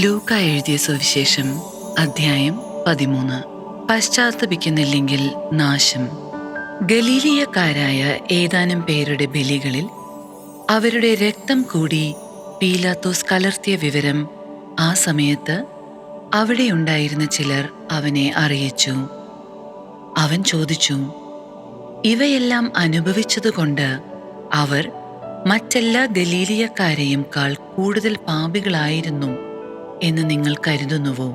ലൂക്ക എഴുതിയ സുവിശേഷം അധ്യായം 13. പശ്ചാത്തപിക്കുന്നില്ലെങ്കിൽ നാശം. ഗലീലിയക്കാരായ ഏതാനും പേരുടെ ബലികളിൽ അവരുടെ രക്തം കൂടി പീലാത്തോസ് കലർത്തിയ വിവരം ആ സമയത്ത് അവിടെയുണ്ടായിരുന്ന ചിലർ അവനെ അറിയിച്ചു. അവൻ ചോദിച്ചു, ഇവയെല്ലാം അനുഭവിച്ചതുകൊണ്ട് അവർ മറ്റെല്ലാ ഗലീലിയക്കാരെയും കൂടുതൽ പാപികളായിരുന്നു എന്ന് നിങ്ങൾ കരുതുന്നുവോ?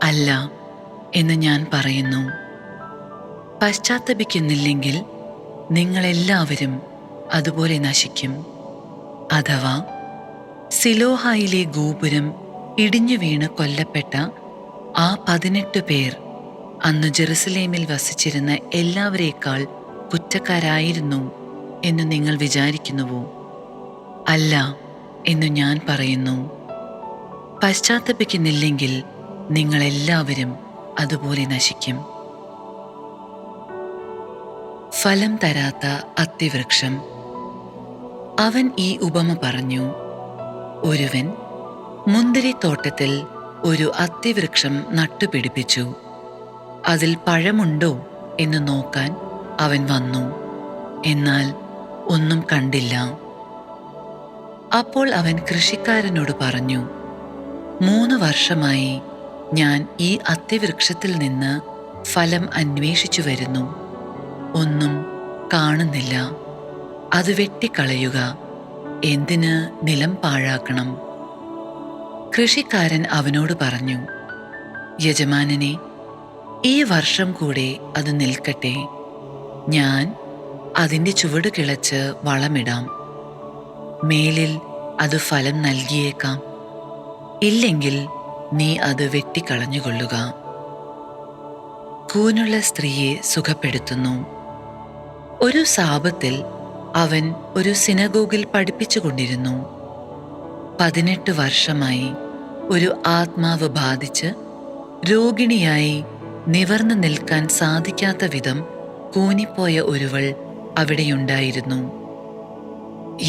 അല്ല എന്ന് ഞാൻ പറയുന്നു. പശ്ചാത്തപിക്കുന്നില്ലെങ്കിൽ നിങ്ങളെല്ലാവരും അതുപോലെ നശിക്കും. അഥവാ സിലോഹായിലെ ഗോപുരം ഇടിഞ്ഞു വീണ് കൊല്ലപ്പെട്ട ആ 18 പേർ അന്ന് ജെറുസലേമിൽ വസിച്ചിരുന്ന എല്ലാവരേക്കാൾ കുറ്റക്കാരായിരുന്നു എന്ന് നിങ്ങൾ വിചാരിക്കുന്നുവോ? അല്ല എന്ന് ഞാൻ പറയുന്നു. പശ്ചാത്തപിക്കുന്നില്ലെങ്കിൽ നിങ്ങളെല്ലാവരും അതുപോലെ നശിക്കും. ഫലം തരാത്ത അത്തിവൃക്ഷം. അവൻ ഈ ഉപമ പറഞ്ഞു. ഒരുവൻ മുന്തിരിത്തോട്ടത്തിൽ ഒരു അത്തിവൃക്ഷം നട്ടുപിടിപ്പിച്ചു. അതിൽ പഴമുണ്ടോ എന്ന് നോക്കാൻ അവൻ വന്നു, എന്നാൽ ഒന്നും കണ്ടില്ല. അപ്പോൾ അവൻ കൃഷിക്കാരനോട് പറഞ്ഞു, 3 വർഷമായി ഞാൻ ഈ അത്തിവൃക്ഷത്തിൽ നിന്ന് ഫലം അന്വേഷിച്ചു വരുന്നു, ഒന്നും കാണുന്നില്ല. അത് വെട്ടിക്കളയുക, എന്തിന് നിലം പാഴാക്കണം? കൃഷിക്കാരൻ അവനോട് പറഞ്ഞു, യജമാനനെ, ഈ വർഷം കൂടെ അത് നിൽക്കട്ടെ. ഞാൻ അതിൻ്റെ ചുവട് കിളച്ച് വളമിടാം. മേലിൽ അത് ഫലം നൽകിയേക്കാം. ഇല്ലെങ്കിൽ നീ അത് വെട്ടിക്കളഞ്ഞുകൊള്ളുക. കൂനുള്ള സ്ത്രീയെ സുഖപ്പെടുത്തുന്നു. ഒരു സാബത്തിൽ അവൻ ഒരു സിനഗോഗിൽ പഠിപ്പിച്ചുകൊണ്ടിരുന്നു. 18 വർഷമായി ഒരു ആത്മാവ് ബാധിച്ച് രോഗിണിയായി നിവർന്നു നിൽക്കാൻ സാധിക്കാത്ത വിധം കൂനിപ്പോയ ഒരുവൾ അവിടെയുണ്ടായിരുന്നു.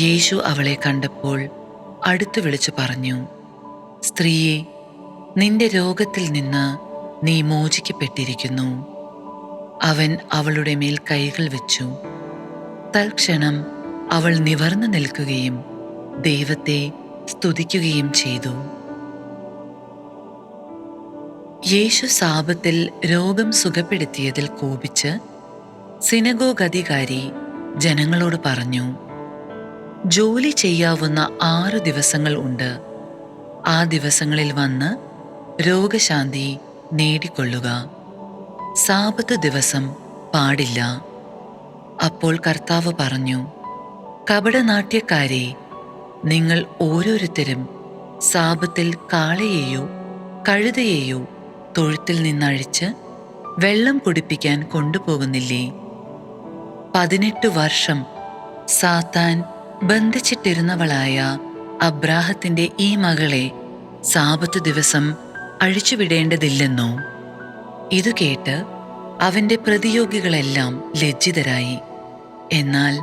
യേശു അവളെ കണ്ടപ്പോൾ അടുത്തു വിളിച്ചു പറഞ്ഞു, സ്ത്രീയെ, നിന്റെ രോഗത്തിൽ നിന്ന് നീ മോചിക്കപ്പെട്ടിരിക്കുന്നു. അവൻ അവളുടെ മേൽ കൈകൾ വെച്ചു. തൽക്ഷണം അവൾ നിവർന്നു നിൽക്കുകയും ദൈവത്തെ സ്തുതിക്കുകയും ചെയ്തു. യേശു സാബത്തിൽ രോഗം സുഖപ്പെടുത്തിയതിൽ കോപിച്ച് സിനഗോഗ് അധികാരി ജനങ്ങളോട് പറഞ്ഞു, ജോലി ചെയ്യാവുന്ന 6 ദിവസങ്ങൾ ഉണ്ട്. ആ ദിവസങ്ങളിൽ വന്ന് രോഗശാന്തി നേടിക്കൊള്ളുക. സാബത്ത് ദിവസം പാടില്ല. അപ്പോൾ കർത്താവ് പറഞ്ഞു, കപടനാട്യക്കാരെ, നിങ്ങൾ ഓരോരുത്തരും സാബത്തിൽ കാളയെയോ കഴുതയെയോ തൊഴുത്തിൽ നിന്നഴിച്ച് വെള്ളം കുടിപ്പിക്കാൻ കൊണ്ടുപോകുന്നില്ലേ? 18 വർഷം സാത്താൻ ബന്ധിച്ചിട്ടിരുന്നവളായ അബ്രാഹത്തിന്റെ ഈ മകളെ സാബത്ത് ദിവസം അഴിച്ചുവിടേണ്ടതില്ലെന്നോ? ഇതു കേട്ട് അവന്റെ പ്രതിയോഗികളെല്ലാം ലജ്ജിതരായി. എന്നാൽ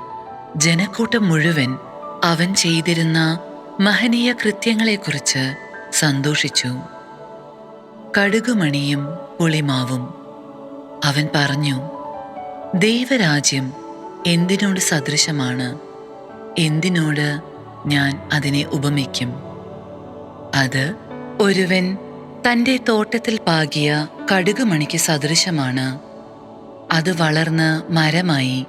ജനക്കൂട്ടം മുഴുവൻ അവൻ ചെയ്തിരുന്ന മഹനീയ കൃത്യങ്ങളെക്കുറിച്ച് സന്തോഷിച്ചു. കടുകുമണിയും പുളിമാവും. അവൻ പറഞ്ഞു, ദൈവരാജ്യം എന്തിനോട് സദൃശമാണ്? എന്തിനോട് ഞാൻ അതിനെ ഉപമിക്കും? അത് ഒരുവൻ തൻ്റെ തോട്ടത്തിൽ പാകിയ കടുകുമണിക്ക് സദൃശമാണ്. അത് വളർന്ന് മരമായി.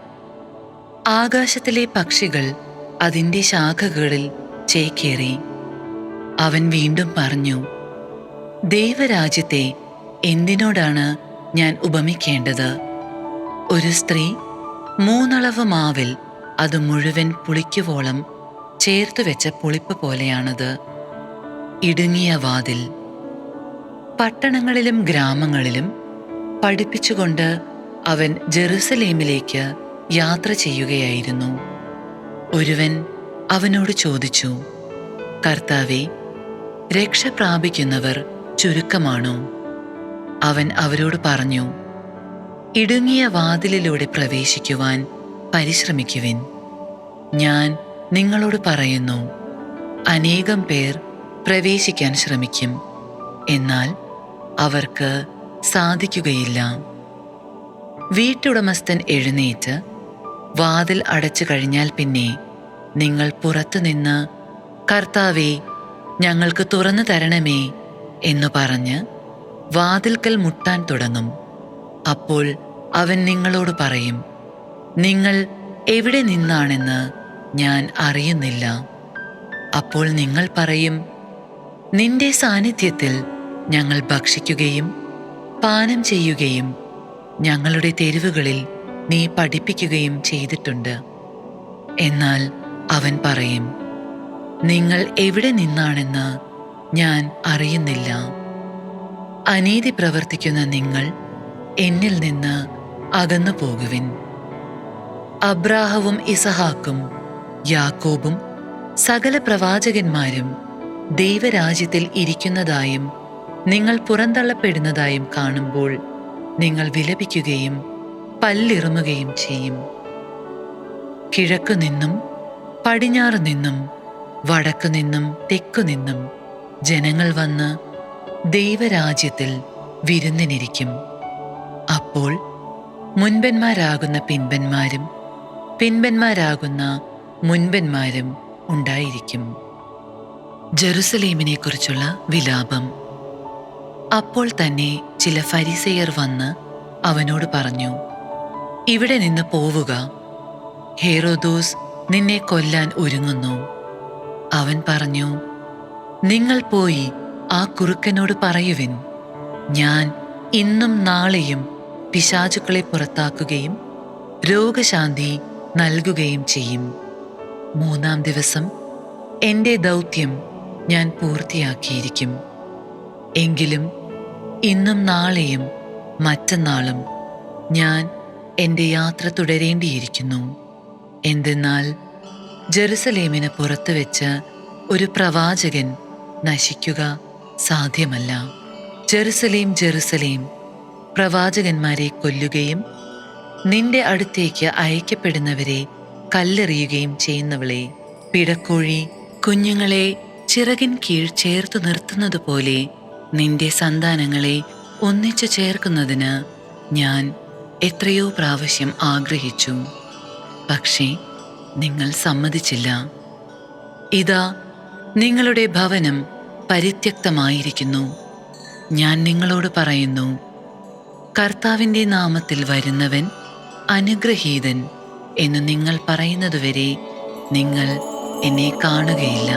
ആകാശത്തിലെ പക്ഷികൾ അതിൻ്റെ ശാഖകളിൽ ചേക്കേറി. അവൻ വീണ്ടും പറഞ്ഞു, ദൈവരാജ്യത്തെ എന്തിനോടാണ് ഞാൻ ഉപമിക്കേണ്ടത്? ഒരു സ്ത്രീ 3 അളവ് മാവിൽ അത് മുഴുവൻ പുളിക്കുവോളം ചേർത്തു വെച്ച പുളിപ്പ് പോലെയാണത്. ഇടുങ്ങിയ വാതിൽ. പട്ടണങ്ങളിലും ഗ്രാമങ്ങളിലും പഠിപ്പിച്ചുകൊണ്ട് അവൻ ജെറുസലേമിലേക്ക് യാത്ര ചെയ്യുകയായിരുന്നു. ഒരുവൻ അവനോട് ചോദിച്ചു, കർത്താവേ, രക്ഷ പ്രാപിക്കുന്നവർ ചുരുക്കമാണോ? അവൻ അവരോട് പറഞ്ഞു, ഇടുങ്ങിയ വാതിലിലൂടെ പ്രവേശിക്കുവാൻ പരിശ്രമിക്കുവിൻ. ഞാൻ നിങ്ങളോട് പറയുന്നു, അനേകം പേർ പ്രവേശിക്കാൻ ശ്രമിക്കും, എന്നാൽ അവർക്ക് സാധിക്കുകയില്ല. വീട്ടുടമസ്ഥൻ എഴുന്നേറ്റ് വാതിൽ അടച്ചു കഴിഞ്ഞാൽ പിന്നെ നിങ്ങൾ പുറത്തുനിന്ന് കർത്താവേ, ഞങ്ങൾക്ക് തുറന്നു തരണമേ എന്നു പറഞ്ഞ് വാതിൽക്കൽ മുട്ടാൻ തുടങ്ങും. അപ്പോൾ അവൻ നിങ്ങളോട് പറയും, നിങ്ങൾ എവിടെ നിന്നാണെന്ന് ഞാൻ അറിയുന്നില്ല. അപ്പോൾ നിങ്ങൾ പറയും, നിന്റെ സാന്നിധ്യത്തിൽ ഞങ്ങൾ ഭക്ഷിക്കുകയും പാനം ചെയ്യുകയും ഞങ്ങളുടെ തെരുവുകളിൽ നീ പഠിപ്പിക്കുകയും ചെയ്തിട്ടുണ്ട്. എന്നാൽ അവൻ പറയും, നിങ്ങൾ എവിടെ നിന്നാണെന്ന് ഞാൻ അറിയുന്നില്ല. അനീതി പ്രവർത്തിക്കുന്ന നിങ്ങൾ എന്നിൽ നിന്ന് അകന്നു പോകുവിൻ. അബ്രാഹവും ഇസഹാക്കും യാക്കോബും സകല പ്രവാചകന്മാരും ദൈവരാജ്യത്തിൽ ഇരിക്കുന്നതായും നിങ്ങൾ പുറന്തള്ളപ്പെടുന്നതായും കാണുമ്പോൾ നിങ്ങൾ വിലപിക്കുകയും പല്ലിറുമുകയും ചെയ്യും. കിഴക്കുനിന്നും പടിഞ്ഞാറുനിന്നും വടക്കുനിന്നും തെക്കുനിന്നും ജനങ്ങൾ വന്ന് ദൈവരാജ്യത്തിൽ വിരുന്നിനിരിക്കും. അപ്പോൾ മുൻപന്മാരാകുന്ന പിൻപന്മാരും പിൻപന്മാരാകുന്ന മുൻപന്മാരും ഉണ്ടായിരിക്കും. ജെറുസലേമിനെക്കുറിച്ചുള്ള വിലാപം. അപ്പോൾ തന്നെ ചില ഫരിസേയർ വന്ന് അവനോട് പറഞ്ഞു, ഇവിടെ നിന്ന് പോവുക, ഹേറോദോസ് നിന്നെ കൊല്ലാൻ ഒരുങ്ങുന്നു. അവൻ പറഞ്ഞു, നിങ്ങൾ പോയി ആ കുറുക്കനോട് പറയുവിൻ, ഞാൻ ഇന്നും നാളെയും പിശാചുക്കളെ പുറത്താക്കുകയും രോഗശാന്തി നൽകുകയും ചെയ്യും. 3-ാം ദിവസം എൻ്റെ ദൗത്യം ഞാൻ പൂർത്തിയാക്കിയിരിക്കും. എങ്കിലും ഇന്നും നാളെയും മറ്റന്നാളും ഞാൻ എൻ്റെ യാത്ര തുടരേണ്ടിയിരിക്കുന്നു. എന്തെന്നാൽ ജെറുസലേമിന് പുറത്തു വെച്ച് ഒരു പ്രവാചകൻ നശിക്കുക സാധ്യമല്ല. ജെറുസലേം, ജെറുസലേം, പ്രവാചകന്മാരെ കൊല്ലുകയും നിന്റെ അടുത്തേക്ക് അയക്കപ്പെടുന്നവരെ കല്ലെറിയുകയും ചെയ്യുന്നവളെ, പിടക്കോഴി കുഞ്ഞുങ്ങളെ ചിറകിൻ കീഴ് ചേർത്തു നിർത്തുന്നതുപോലെ നിന്റെ സന്താനങ്ങളെ ഒന്നിച്ചു ചേർക്കുന്നതിന് ഞാൻ എത്രയോ പ്രാവശ്യം ആഗ്രഹിച്ചു, പക്ഷേ നിങ്ങൾ സമ്മതിച്ചില്ല. ഇതാ, നിങ്ങളുടെ ഭവനം പരിത്യക്തമായിരിക്കുന്നു. ഞാൻ നിങ്ങളോട് പറയുന്നു, കർത്താവിൻ്റെ നാമത്തിൽ വരുന്നവൻ അനുഗ്രഹീതൻ എന്ന് നിങ്ങൾ പറയുന്നതുവരെ നിങ്ങൾ എന്നെ കാണുകയില്ല.